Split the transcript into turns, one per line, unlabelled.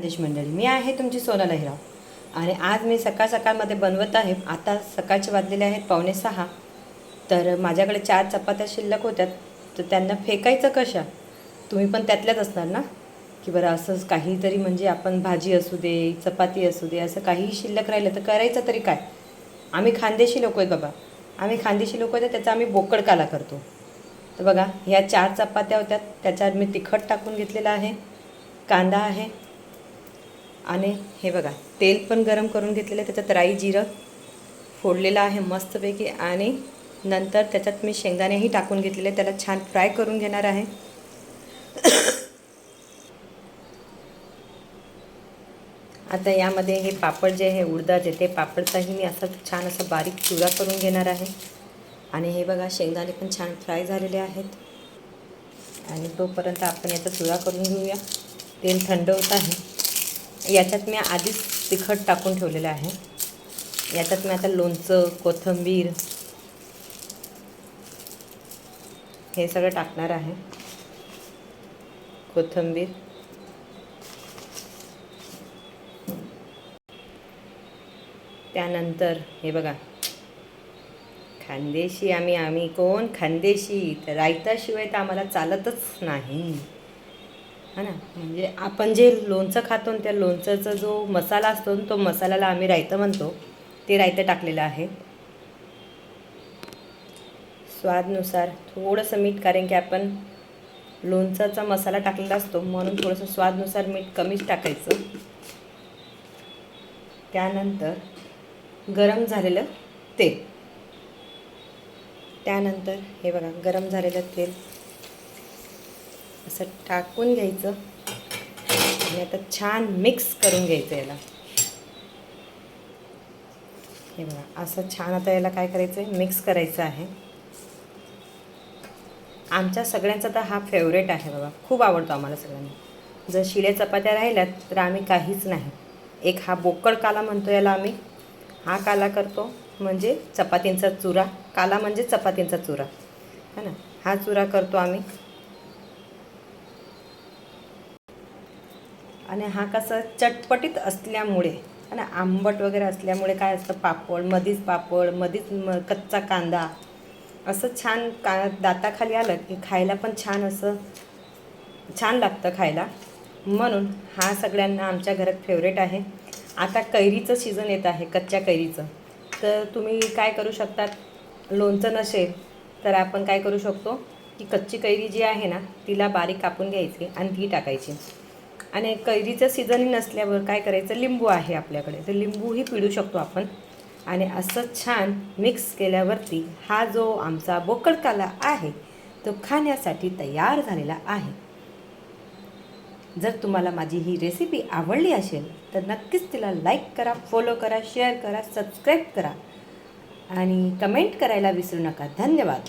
देश मंडळी, मी आहे तुमची सोनल अहिराव आणि आज मी सकाळमध्ये बनवत आहे. आता सकाळचे वाजलेले आहेत 5:45. तर माझ्याकडे 4 चपात्या शिल्लक होत्या, तर त्यांना फेकायचं कशा? तुम्ही पण त्यातल्याच असणार ना, की बरं असंच काहीतरी म्हणजे आपण भाजी असू दे, चपाती असू दे, असं काहीही शिल्लक राहिलं तर करायचं तरी काय? आम्ही खानदेशी लोक आहेत बाबा, आम्ही खानदेशी लोक आहेत, त्याचा आम्ही बोकड काला करतो. तर बघा, ह्या 4 चपात्या होत्या, त्याच्यात मी तिखट टाकून घेतलेलं आहे, कांदा आहे आणि हे बघा तेल पण गरम करून घेतलेलं आहे. त्याच्यात राई जिरं फोडलेलं आहे मस्तपैकी आणि नंतर त्याच्यात मी शेंगदाणेही टाकून घेतलेले, त्याला छान फ्राय करून घेणार आहे. आता यामध्ये हे पापड जे आहे उडदाचे, ते पापडचाही मी असं छान असं बारीक चुरा करून घेणार आहे. आणि हे बघा शेंगदाणे पण छान फ्राय झालेले आहेत आणि तोपर्यंत आपण याचा चुरा करून घेऊया. तेल थंड होत आहे. याच्यात मी आधीच तिखट टाकून ठेवलेलं आहे. याच्यात मी आता लोणचं, कोथिंबीर हे सगळं टाकणार आहे. कोथिंबीर, त्यानंतर हे बघा खानदेशी आम्ही कोण खानदेशी, तर रायताशिवाय तर आम्हाला चालतच नाही, है ना. म्हणजे आपण जे लोणचं खातो त्या लोणचाचा जो मसाला असतो तो मसाल्याला आम्ही रायतं म्हणतो. ते रायतं टाकलेलं आहे. स्वादनुसार थोडंसं मीठ, कारण की आपण लोणचाचा मसाला टाकलेला असतो म्हणून थोडंसं स्वादनुसार मीठ कमीच टाकायचं. त्यानंतर गरम झालेलं तेल, त्यानंतर हे बघा गरम झालेलं तेल असं टाकून घ्यायचं आणि आता छान मिक्स करून घ्यायचं याला. हे बघा असं छान आता याला काय करायचं आहे, मिक्स करायचं आहे. आमच्या सगळ्यांचा तर हा फेवरेट आहे बाबा, खूप आवडतो आम्हाला सगळ्यांना. जर शिळ्या चपात्या राहिल्यात तर आम्ही काहीच नाही. एक हा बोकड काला म्हणतो याला आम्ही. हा काला करतो म्हणजे चपातींचा चुरा. काला म्हणजे चपातींचा चुरा, है ना. हा चुरा करतो आम्ही. आणि हा कसं चटपटीत असल्यामुळे, है ना, आंबट वगैरे असल्यामुळे काय असतं, पापड मधीच कच्चा कांदा असं छान दाताखाली आलं की खायला पण छान असं छान लागतं खायला. म्हणून हा सगळ्यांना आमच्या घरात फेवरेट आहे. आता कैरीचं सीझन येत आहे, कच्च्या कैरीचं. तर तुम्ही काय करू शकतात, लोणचं नसेल तर आपण काय करू शकतो की कच्ची कैरी जी आहे ना तिला बारीक कापून घ्यायची आणि ती टाकायची. आणि कैरीचं सीझन नसल्यावर काय करायचं, लिंबू आहे आपल्याकडे तर लिंबूही पिळू शकतो आपण. आणि असं छान मिक्स केल्यावरती हा जो आमचा बोकड काला आहे तो खाण्यासाठी तयार झालेला आहे. जर तुम्हाला माझी ही रेसिपी आवडली असेल तर नक्कीच तिला लाईक करा, फॉलो करा, शेअर करा, सबस्क्राईब करा आणि कमेंट करायला विसरू नका. धन्यवाद.